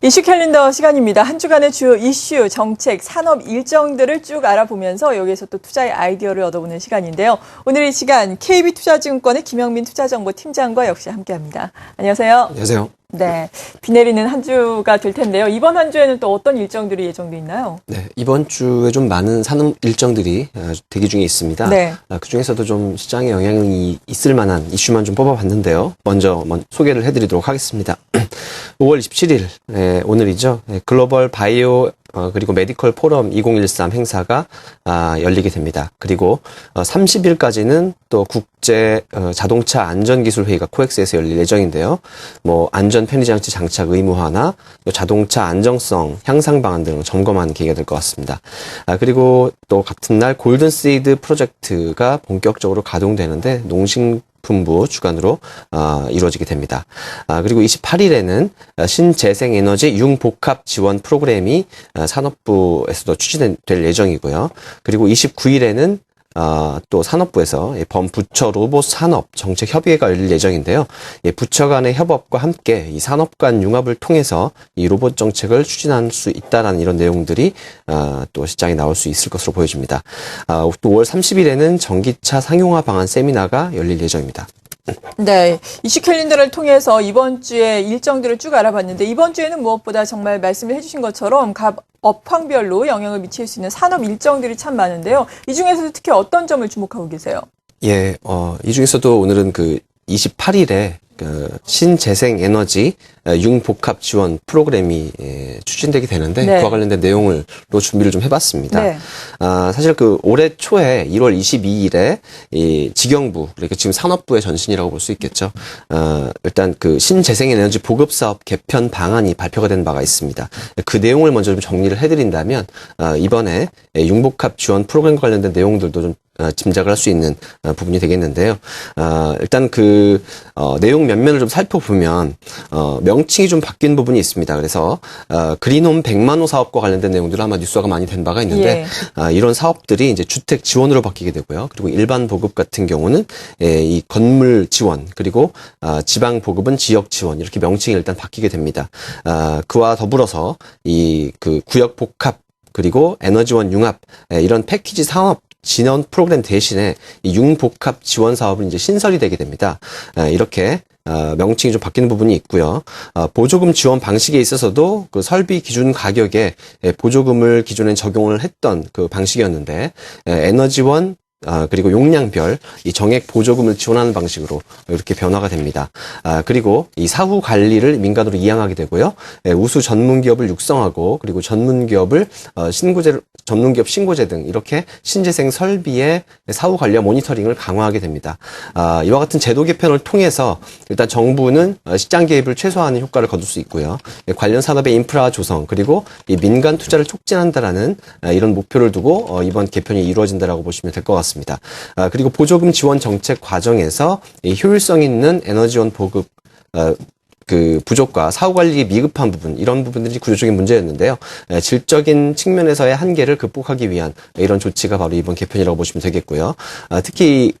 이슈 캘린더 시간입니다. 한 주간의 주요 이슈, 정책, 산업 일정들을 쭉 알아보면서 여기에서 또 투자의 아이디어를 얻어보는 시간인데요. 오늘 이 시간 KB투자증권의 김영민 투자정보팀장과 역시 함께합니다. 안녕하세요. 안녕하세요. 네, 비 내리는 한 주가 될 텐데요. 이번 한 주에는 또 어떤 일정들이 예정돼 있나요? 네, 이번 주에 좀 많은 산업 일정들이 대기 중에 있습니다. 네. 그중에서도 좀 시장에 영향이 있을 만한 이슈만 좀 뽑아봤는데요. 먼저 소개를 해드리도록 하겠습니다. 5월 27일, 오늘이죠. 글로벌 바이오 그리고 메디컬 포럼 2013 행사가 열리게 됩니다. 그리고 30일까지는 또 국제 자동차 안전기술 회의가 코엑스에서 열릴 예정인데요. 안전 편의장치 장착 의무화나 또 자동차 안정성 향상 방안 등을 점검하는 계기가 될 것 같습니다. 그리고 또 같은 날 골든시드 프로젝트가 본격적으로 가동되는데 농식품부 주관으로 이루어지게 됩니다. 그리고 28일에는 신재생에너지 융복합 지원 프로그램이 산업부에서도 추진될 예정이고요. 그리고 29일에는 또 산업부에서 범부처 로봇 산업 정책 협의회가 열릴 예정인데요. 부처 간의 협업과 함께 이 산업 간 융합을 통해서 이 로봇 정책을 추진할 수 있다라는 이런 내용들이 또 시장에 나올 수 있을 것으로 보여집니다. 또 5월 30일에는 전기차 상용화 방안 세미나가 열릴 예정입니다. 네, 이슈 캘린더를 통해서 이번 주에 일정들을 쭉 알아봤는데 이번 주에는 무엇보다 정말 말씀을 해주신 것처럼 각 업황별로 영향을 미칠 수 있는 산업 일정들이 참 많은데요. 이 중에서도 특히 어떤 점을 주목하고 계세요? 예, 이 중에서도 오늘은 28일에 신재생에너지 융복합 지원 프로그램이 추진되게 되는데 네. 그와 관련된 내용으로 준비를 좀 해봤습니다. 네. 사실 올해 초에 1월 22일에 이 직영부, 그러니까 지금 산업부의 전신이라고 볼 수 있겠죠. 일단 신재생에너지 보급사업 개편 방안이 발표가 된 바가 있습니다. 그 내용을 먼저 좀 정리를 해드린다면 이번에 융복합 지원 프로그램과 관련된 내용들도 좀 짐작을 할 수 있는 부분이 되겠는데요. 일단 내용 면면을 좀 살펴보면 명칭이 좀 바뀐 부분이 있습니다. 그래서 그린홈 100만 호 사업과 관련된 내용들은 아마 뉴스화가 많이 된 바가 있는데 이런 사업들이 이제 주택 지원으로 바뀌게 되고요. 그리고 일반 보급 같은 경우는 이 건물 지원, 그리고 지방 보급은 지역 지원, 이렇게 명칭이 일단 바뀌게 됩니다. 그와 더불어서 구역 복합, 그리고 에너지원 융합, 이런 패키지 사업 진원 프로그램 대신에 이 융복합 지원 사업은 이제 신설이 되게 됩니다. 이렇게 명칭이 좀 바뀌는 부분이 있고요. 보조금 지원 방식에 있어서도 설비 기준 가격에 보조금을 기존에 적용을 했던 그 방식이었는데 에너지원 그리고 용량별 이 정액 보조금을 지원하는 방식으로 이렇게 변화가 됩니다. 그리고 이 사후 관리를 민간으로 이양하게 되고요. 우수 전문 기업을 육성하고, 그리고 전문 기업을 전문 기업 신고제 등 이렇게 신재생 설비의 사후 관리와 모니터링을 강화하게 됩니다. 이와 같은 제도 개편을 통해서 일단 정부는 시장 개입을 최소화하는 효과를 거둘 수 있고요. 관련 산업의 인프라 조성, 그리고 이 민간 투자를 촉진한다라는 이런 목표를 두고 이번 개편이 이루어진다라고 보시면 될 것 같습니다. 그리고 보조금 지원 정책 과정에서 이 효율성 있는 에너지원 보급 부족과 사후관리 미흡한 부분, 이런 부분들이 구조적인 문제였는데요. 질적인 측면에서의 한계를 극복하기 위한 이런 조치가 바로 이번 개편이라고 보시면 되겠고요. 특히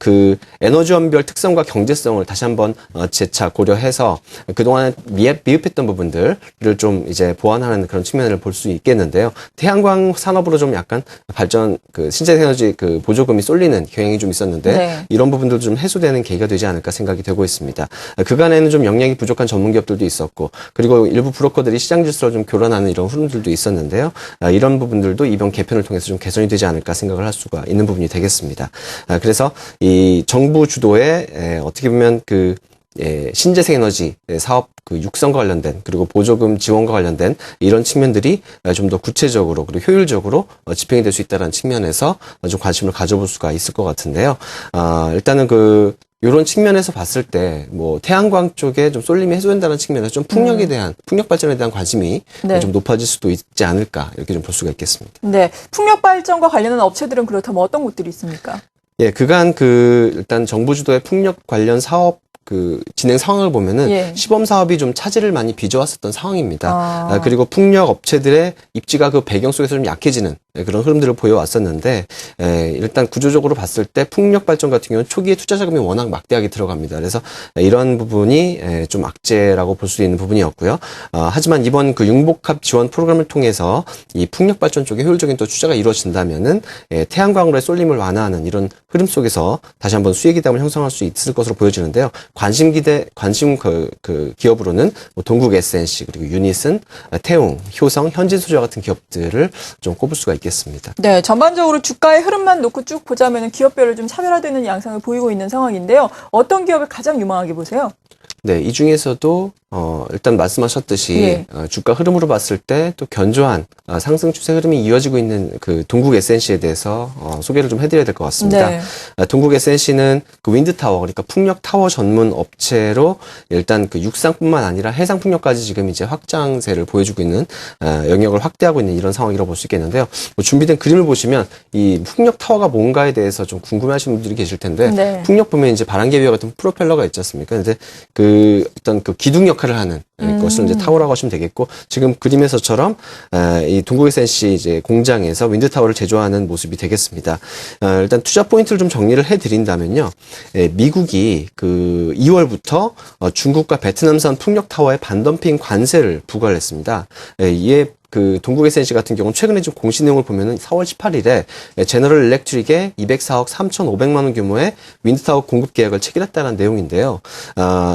에너지원별 특성과 경제성을 다시 한번 재차 고려해서 그동안 미흡했던 부분들을 좀 이제 보완하는 그런 측면을 볼 수 있겠는데요. 태양광 산업으로 좀 약간 발전, 신재생에너지 보조금이 쏠리는 경향이 좀 있었는데 네. 이런 부분들도 좀 해소되는 계기가 되지 않을까 생각이 되고 있습니다. 그간에는 좀 역량이 부족한 전문 기업들도 있었고, 그리고 일부 브로커들이 시장 질서를 좀 교란하는 이런 흐름들도 있었는데요. 이런 부분들도 이번 개편을 통해서 좀 개선이 되지 않을까 생각을 할 수가 있는 부분이 되겠습니다. 그래서 이 정부 주도의 어떻게 보면 신재생 에너지 사업 육성과 관련된, 그리고 보조금 지원과 관련된 이런 측면들이 좀 더 구체적으로 그리고 효율적으로 집행이 될 수 있다는 측면에서 좀 관심을 가져볼 수가 있을 것 같은데요. 일단은 이런 측면에서 봤을 때 태양광 쪽에 좀 쏠림이 해소된다는 측면에서 좀 풍력 발전에 대한 관심이 좀 높아질 수도 있지 않을까, 이렇게 좀 볼 수가 있겠습니다. 네, 풍력 발전과 관련한 업체들은 그렇다면 어떤 곳들이 있습니까? 예, 그간 일단 정부 주도의 풍력 관련 사업 진행 상황을 보면은 시범 사업이 좀 차질을 많이 빚어왔었던 상황입니다. 그리고 풍력 업체들의 입지가 배경 속에서 좀 약해지는 그런 흐름들을 보여왔었는데 일단 구조적으로 봤을 때 풍력 발전 같은 경우는 초기에 투자 자금이 워낙 막대하게 들어갑니다. 그래서 이런 부분이 좀 악재라고 볼 수 있는 부분이었고요. 하지만 이번 그 융복합 지원 프로그램을 통해서 이 풍력 발전 쪽에 효율적인 또 투자가 이루어진다면은 태양광으로의 쏠림을 완화하는 이런 흐름 속에서 다시 한번 수익 기담을 형성할 수 있을 것으로 보여지는데요. 관심 기업으로는 뭐 동국 SNC 그리고 유닛은 태웅, 효성, 현진소재와 같은 기업들을 좀 꼽을 수가 있겠습니다. 네, 전반적으로 주가의 흐름만 놓고 쭉 보자면 기업별로 좀 차별화되는 양상을 보이고 있는 상황인데요. 어떤 기업을 가장 유망하게 보세요? 네, 이 중에서도 일단 말씀하셨듯이 주가 흐름으로 봤을 때 또 견조한 상승 추세 흐름이 이어지고 있는 그 동국 SNC에 대해서 소개를 좀 해드려야 될 것 같습니다. 네. 동국 SNC는 그 윈드 타워, 그러니까 풍력 타워 전문 업체로 일단 그 육상뿐만 아니라 해상 풍력까지 지금 이제 확장세를 보여주고 있는 영역을 확대하고 있는 이런 상황이라고 볼 수 있겠는데요. 뭐 준비된 그림을 보시면 이 풍력 타워가 뭔가에 대해서 좀 궁금해하시는 분들이 계실 텐데 풍력 보면 이제 바람개 위와 같은 프로펠러가 있지 않습니까? 근데 그 어떤 그 기둥 역할을 하는 것을 이제 타워라고 하시면 되겠고, 지금 그림에서처럼 이 동국 SNC 이제 공장에서 윈드 타워를 제조하는 모습이 되겠습니다. 일단 투자 포인트를 좀 정리를 해드린다면요, 미국이 그 2월부터 중국과 베트남산 풍력 타워에 반덤핑 관세를 부과를 했습니다. 이에 그 동국 SNC 같은 경우는 최근에 좀 공시 내용을 보면은 4월 18일에 제너럴 일렉트릭에 204억 3,500만 원 규모의 윈드타워 공급 계약을 체결했다는 내용인데요.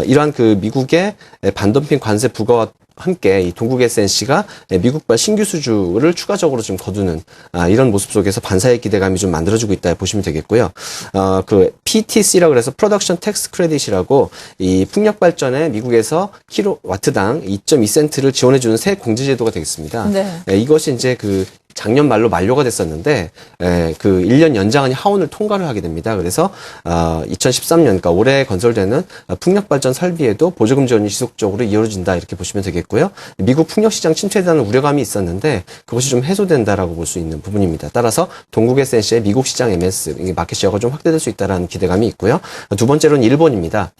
이러한 그 미국의 반덤핑 관세 부과와 함께 이 동국 SNC가 미국발 신규 수주를 추가적으로 좀 거두는 이런 모습 속에서 반사의 기대감이 좀 만들어지고 있다 보시면 되겠고요. 그 PTC라고 그래서 프로덕션 텍스 크레딧이라고 이 풍력 발전에 미국에서 킬로와트당 2.2센트를 지원해주는 새 공제 제도가 되겠습니다. 네. 이것이 이제 그 작년 말로 만료가 됐었는데 그 1년 연장안이 하원을 통과를 하게 됩니다. 그래서 2013년, 그러니까 올해 건설되는 풍력 발전 설비에도 보조금 지원이 지속적으로 이루어진다 이렇게 보시면 되겠고요. 미국 풍력 시장 침체에 대한 우려감이 있었는데 그것이 좀 해소된다라고 볼 수 있는 부분입니다. 따라서 동국 SNC의 미국 시장 MS 마켓 쉐어가 좀 확대될 수 있다라는 기대감이 있고요. 두 번째로는 일본입니다.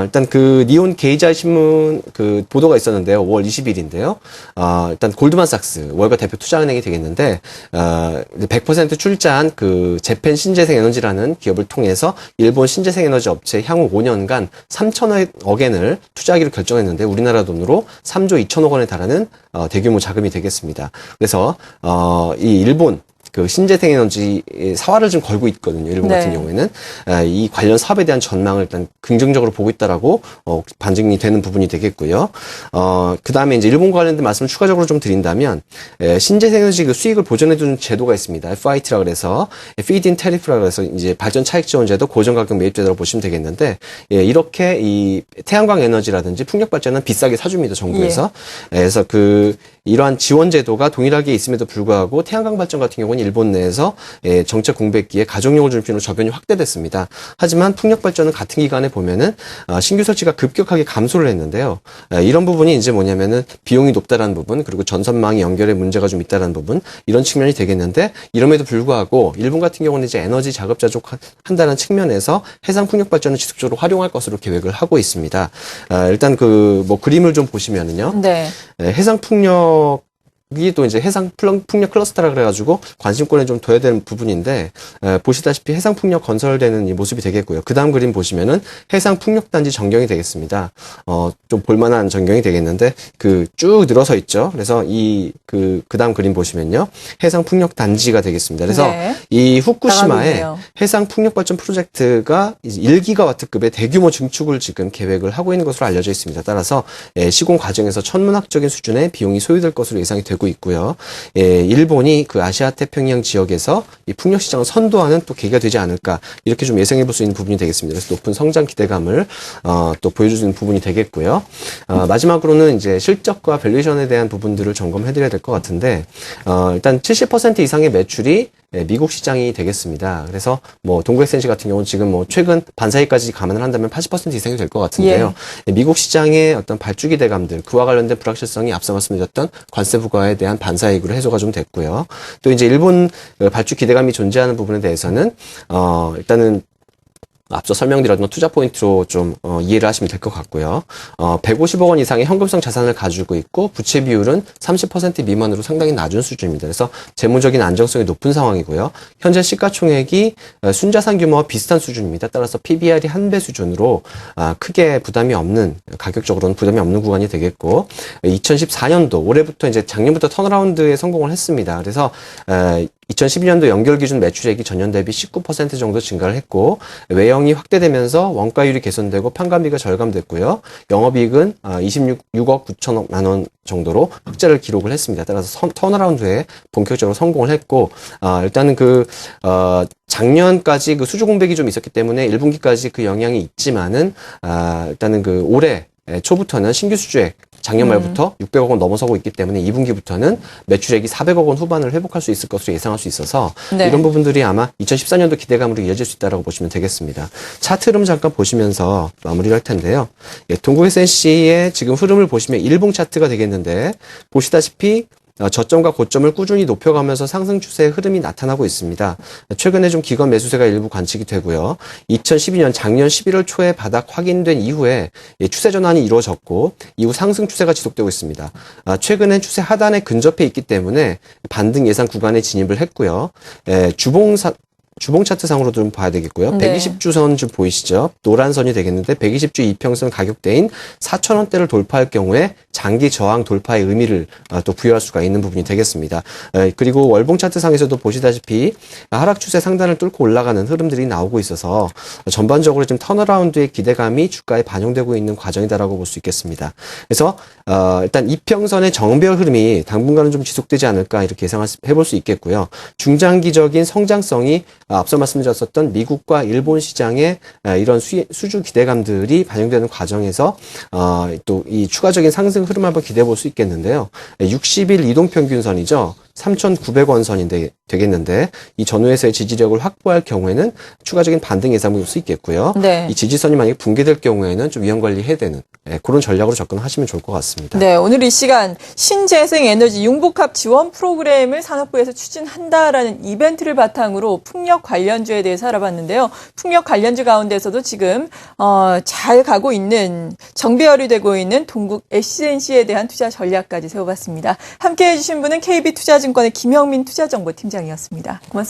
일단 그 니온 게이자이 신문 그 보도가 있었는데요. 5월 20일인데요. 일단 골드만삭스 월가 대표 투자은행이 되겠는데 100% 출자한 그 재팬 신재생 에너지라는 기업을 통해서 일본 신재생 에너지 업체 향후 5년간 3천억 엔을 투자하기로 결정했는데 우리나라 돈으로 3조 2천억 원에 달하는 대규모 자금이 되겠습니다. 그래서 이 일본 그 신재생 에너지 사활을 좀 걸고 있거든요. 일본 같은 경우에는 이 관련 사업에 대한 전망을 일단 긍정적으로 보고 있다라고 반증이 되는 부분이 되겠고요. 그 다음에 이제 일본과 관련된 말씀을 추가적으로 좀 드린다면 신재생 에너지 그 수익을 보전해주는 제도가 있습니다. FIT라 그래서 Feed-in Tariff라 그래서 이제 발전 차익 지원 제도, 고정 가격 매입 제도라고 보시면 되겠는데 이렇게 이 태양광 에너지라든지 풍력 발전은 비싸게 사줍니다. 정부에서. 그래서 그 이러한 지원 제도가 동일하게 있음에도 불구하고 태양광 발전 같은 경우는 일본 내에서 정책 공백기에 가정용을 중심으로 저변이 확대됐습니다. 하지만 풍력 발전은 같은 기간에 보면은 신규 설치가 급격하게 감소를 했는데요. 이런 부분이 이제 뭐냐면은 비용이 높다라는 부분, 그리고 전선망이 연결에 문제가 좀 있다라는 부분, 이런 측면이 되겠는데 이럼에도 불구하고 일본 같은 경우는 이제 에너지 자급자족한다는 측면에서 해상 풍력 발전을 지속적으로 활용할 것으로 계획을 하고 있습니다. 일단 그 뭐 그림을 좀 보시면은요. 해상 풍력 이 또 이제 해상 풍력 클러스터라 그래가지고 관심권에 좀 둬야 되는 부분인데 보시다시피 해상 풍력 건설되는 이 모습이 되겠고요. 그 다음 그림 보시면은 해상 풍력 단지 전경이 되겠습니다. 좀 볼만한 전경이 되겠는데 그 쭉 늘어서 있죠. 그래서 이 그 다음 그림 보시면요, 해상 풍력 단지가 되겠습니다. 그래서 이 후쿠시마에 해상 풍력 발전 프로젝트가 1기가와트급의 대규모 증축을 지금 계획을 하고 있는 것으로 알려져 있습니다. 따라서 시공 과정에서 천문학적인 수준의 비용이 소요될 것으로 예상이 되고 있고요. 일본이 그 아시아 태평양 지역에서 이 풍력 시장을 선도하는 또 계기가 되지 않을까, 이렇게 좀 예상해 볼 수 있는 부분이 되겠습니다. 그래서 높은 성장 기대감을 또 보여주는 부분이 되겠고요. 마지막으로는 이제 실적과 밸류에이션에 대한 부분들을 점검해 드려야 될 것 같은데 일단 70% 이상의 매출이 미국 시장이 되겠습니다. 그래서 뭐 동국 SNC 같은 경우는 지금 뭐 최근 반사이까지 감안을 한다면 80% 이상이 될 것 같은데요. 미국 시장의 어떤 발주기 대감들, 그와 관련된 불확실성이 앞서 말씀드렸던 관세 부과에 대한 반사이익으로 해소가 좀 됐고요. 또 이제 일본 발주 기대감이 존재하는 부분에 대해서는 일단은 앞서 설명드렸던 투자 포인트로 좀 이해를 하시면 될 것 같고요. 150억 원 이상의 현금성 자산을 가지고 있고 부채 비율은 30% 미만으로 상당히 낮은 수준입니다. 그래서 재무적인 안정성이 높은 상황이고요. 현재 시가총액이 순자산 규모와 비슷한 수준입니다. 따라서 PBR이 1배 수준으로 크게 부담이 없는, 가격적으로는 부담이 없는 구간이 되겠고, 2014년도 올해부터 이제 작년부터 턴어라운드에 성공을 했습니다. 그래서 2012년도 연결 기준 매출액이 전년 대비 19% 정도 증가를 했고, 외형이 확대되면서 원가율이 개선되고 판관비가 절감됐고요. 영업이익은 26억 9천만 원 정도로 흑자를 기록을 했습니다. 따라서 턴어라운드에 본격적으로 성공을 했고, 일단은 작년까지 수주 공백이 좀 있었기 때문에 1분기까지 그 영향이 있지만은, 일단은 올해 초부터는 신규 수주액 작년 말부터 600억 원 넘어서고 있기 때문에 2분기부터는 매출액이 400억 원 후반을 회복할 수 있을 것으로 예상할 수 있어서 네. 이런 부분들이 아마 2014년도 기대감으로 이어질 수 있다고 보시면 되겠습니다. 차트 흐름 잠깐 보시면서 마무리를 할 텐데요. 동국 S&C의 지금 흐름을 보시면 일봉 차트가 되겠는데 보시다시피 저점과 고점을 꾸준히 높여가면서 상승 추세의 흐름이 나타나고 있습니다. 최근에 좀 기관 매수세가 일부 관측이 되고요. 2012년 작년 11월 초에 바닥 확인된 이후에 추세 전환이 이루어졌고 이후 상승 추세가 지속되고 있습니다. 최근에 추세 하단에 근접해 있기 때문에 반등 예상 구간에 진입을 했고요. 주봉 차트상으로 좀 봐야 되겠고요. 네. 120주선 좀 보이시죠? 노란 선이 되겠는데 120주 이평선 가격대인 4,000원대를 돌파할 경우에 장기 저항 돌파의 의미를 또 부여할 수가 있는 부분이 되겠습니다. 그리고 월봉 차트상에서도 보시다시피 하락 추세 상단을 뚫고 올라가는 흐름들이 나오고 있어서 전반적으로 지금 턴어라운드의 기대감이 주가에 반영되고 있는 과정이다라고 볼 수 있겠습니다. 그래서 일단 이평선의 정배열 흐름이 당분간은 좀 지속되지 않을까 이렇게 예상해볼 수 있겠고요. 중장기적인 성장성이 앞서 말씀드렸었던 미국과 일본 시장의 이런 수주 기대감들이 반영되는 과정에서 또 이 추가적인 상승 흐름 한번 기대해 볼 수 있겠는데요. 60일 이동평균선이죠. 3,900원 선이 되겠는데 이 전후에서의 지지력을 확보할 경우에는 추가적인 반등 예상을 볼 수 있겠고요. 네. 이 지지선이 만약에 붕괴될 경우에는 좀 위험 관리해야 되는 그런 전략으로 접근하시면 좋을 것 같습니다. 네, 오늘 이 시간 신재생 에너지 융복합 지원 프로그램을 산업부에서 추진한다라는 이벤트를 바탕으로 풍력 관련주에 대해서 알아봤는데요. 풍력 관련주 가운데서도 지금 잘 가고 있는 정배열이 되고 있는 동국 S&C에 대한 투자 전략까지 세워봤습니다. 함께해 주신 분은 KB투자증권의 김영민 투자정보팀장이었습니다. 고맙습니다.